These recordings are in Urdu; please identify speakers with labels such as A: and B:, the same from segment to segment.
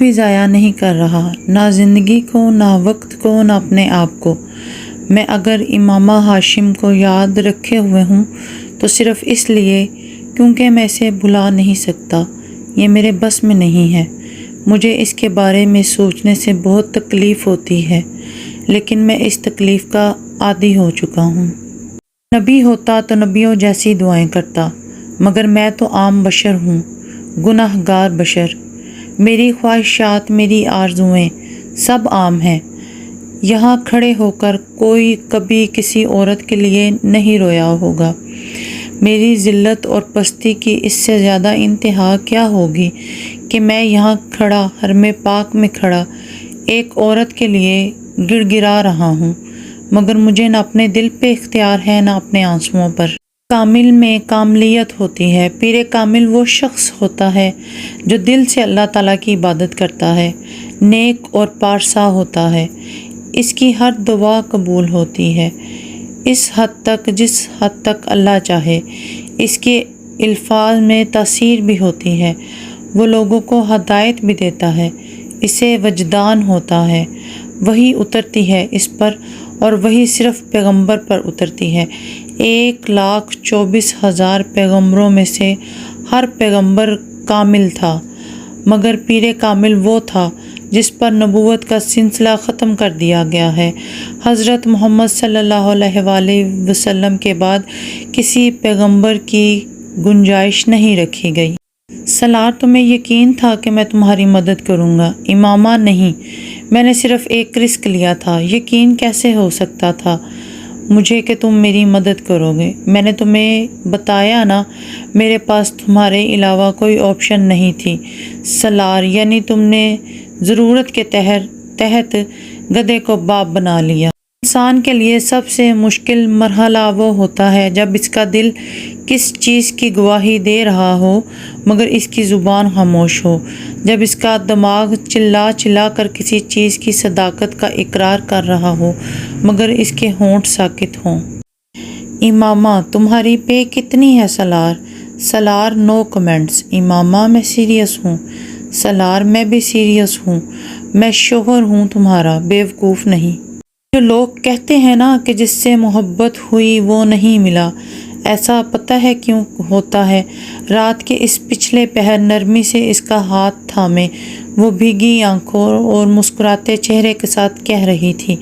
A: بھی ضائع نہیں کر رہا، نہ زندگی کو، نہ وقت کو، نہ اپنے آپ کو۔ میں اگر امامہ ہاشم کو یاد رکھے ہوئے ہوں تو صرف اس لیے کیونکہ میں اسے بھلا نہیں سکتا، یہ میرے بس میں نہیں ہے۔ مجھے اس کے بارے میں سوچنے سے بہت تکلیف ہوتی ہے، لیکن میں اس تکلیف کا عادی ہو چکا ہوں۔ نبی ہوتا تو نبیوں جیسی دعائیں کرتا، مگر میں تو عام بشر ہوں، گناہ گار بشر۔ میری خواہشات، میری آرزوئیں سب عام ہیں۔ یہاں کھڑے ہو کر کوئی کبھی کسی عورت کے لیے نہیں رویا ہوگا۔ میری ذلت اور پستی کی اس سے زیادہ انتہا کیا ہوگی کہ میں یہاں کھڑا، حرم پاک میں کھڑا، ایک عورت کے لیے گڑ گڑا رہا ہوں، مگر مجھے نہ اپنے دل پہ اختیار ہے، نہ اپنے آنسوؤں پر۔ کامل میں کاملیت ہوتی ہے۔ پیر کامل وہ شخص ہوتا ہے جو دل سے اللہ تعالیٰ کی عبادت کرتا ہے، نیک اور پارسا ہوتا ہے، اس کی ہر دعا قبول ہوتی ہے، اس حد تک جس حد تک اللہ چاہے۔ اس کے الفاظ میں تاثیر بھی ہوتی ہے، وہ لوگوں کو ہدایت بھی دیتا ہے، اسے وجدان ہوتا ہے، وہی اترتی ہے اس پر، اور وہی صرف پیغمبر پر اترتی ہے۔ 1,24,000 پیغمبروں میں سے ہر پیغمبر کامل تھا، مگر پیر کامل وہ تھا جس پر نبوت کا سلسلہ ختم کر دیا گیا ہے۔ حضرت محمد صلی اللہ علیہ وآلہ وسلم کے بعد کسی پیغمبر کی گنجائش نہیں رکھی گئی۔ سالار، تمہیں یقین تھا کہ میں تمہاری مدد کروں گا؟ امامہ، نہیں، میں نے صرف ایک رسک لیا تھا۔ یقین کیسے ہو سکتا تھا مجھے کہ تم میری مدد کرو گے؟ میں نے تمہیں بتایا نا، میرے پاس تمہارے علاوہ کوئی آپشن نہیں تھی۔ سالار، یعنی تم نے ضرورت کے تحت گدھے کو باپ بنا لیا۔ انسان کے لیے سب سے مشکل مرحلہ وہ ہوتا ہے جب اس کا دل کس چیز کی گواہی دے رہا ہو مگر اس کی زبان خاموش ہو، جب اس کا دماغ چلا چلا کر کسی چیز کی صداقت کا اقرار کر رہا ہو مگر اس کے ہونٹ ساکت ہوں۔ امامہ، تمہاری پے کتنی ہے؟ سالار، سالار، نو کمنٹس۔ امامہ، میں سیریس ہوں۔ سالار، میں بھی سیریس ہوں، میں شوہر ہوں تمہارا، بیوقوف نہیں۔ جو لوگ کہتے ہیں نا کہ جس سے محبت ہوئی وہ نہیں ملا، ایسا پتہ ہے کیوں ہوتا ہے؟ رات کے اس پچھلے پہر نرمی سے اس کا ہاتھ تھامے وہ بھیگی آنکھوں اور مسکراتے چہرے کے ساتھ کہہ رہی تھی،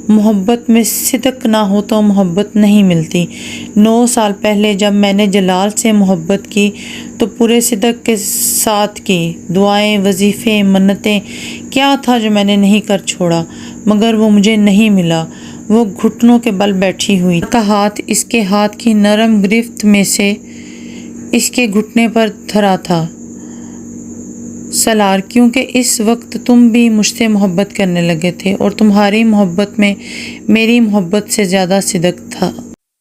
A: محبت میں صدق نہ ہو تو محبت نہیں ملتی۔ 9 سال پہلے جب میں نے جلال سے محبت کی تو پورے صدق کے ساتھ کی، دعائیں، وظیفے، منتیں، کیا تھا جو میں نے نہیں کر چھوڑا، مگر وہ مجھے نہیں ملا۔ وہ گھٹنوں کے بل بیٹھی ہوئی کا ہاتھ اس کے ہاتھ کی نرم گرفت میں سے اس کے گھٹنے پر دھرا تھا۔ سالار، کیونکہ اس وقت تم بھی مجھ سے محبت کرنے لگے تھے اور تمہاری محبت میں میری محبت سے زیادہ صدق تھا۔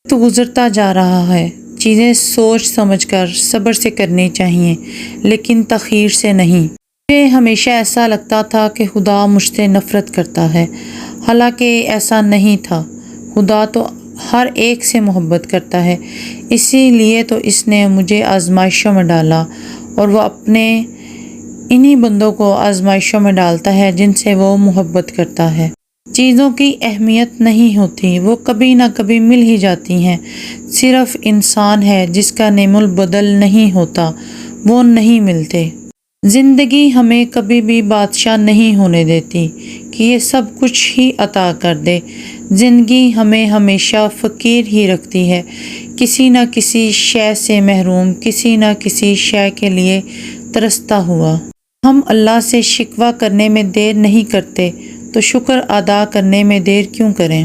A: تو گزرتا جا رہا ہے، چیزیں سوچ سمجھ کر صبر سے کرنی چاہیے، لیکن تاخیر سے نہیں۔ مجھے ہمیشہ ایسا لگتا تھا کہ خدا مجھ سے نفرت کرتا ہے، حالانکہ ایسا نہیں تھا۔ خدا تو ہر ایک سے محبت کرتا ہے، اسی لیے تو اس نے مجھے آزمائشوں میں ڈالا، اور وہ اپنے انہی بندوں کو آزمائشوں میں ڈالتا ہے جن سے وہ محبت کرتا ہے۔ چیزوں کی اہمیت نہیں ہوتی، وہ کبھی نہ کبھی مل ہی جاتی ہیں۔ صرف انسان ہے جس کا نعم البدل نہیں ہوتا، وہ نہیں ملتے۔ زندگی ہمیں کبھی بھی بادشاہ نہیں ہونے دیتی کہ یہ سب کچھ ہی عطا کر دے۔ زندگی ہمیں ہمیشہ فقیر ہی رکھتی ہے، کسی نہ کسی شے سے محروم، کسی نہ کسی شے کے لیے ترستا ہوا۔ ہم اللہ سے شکوہ کرنے میں دیر نہیں کرتے تو شکر ادا کرنے میں دیر کیوں کریں؟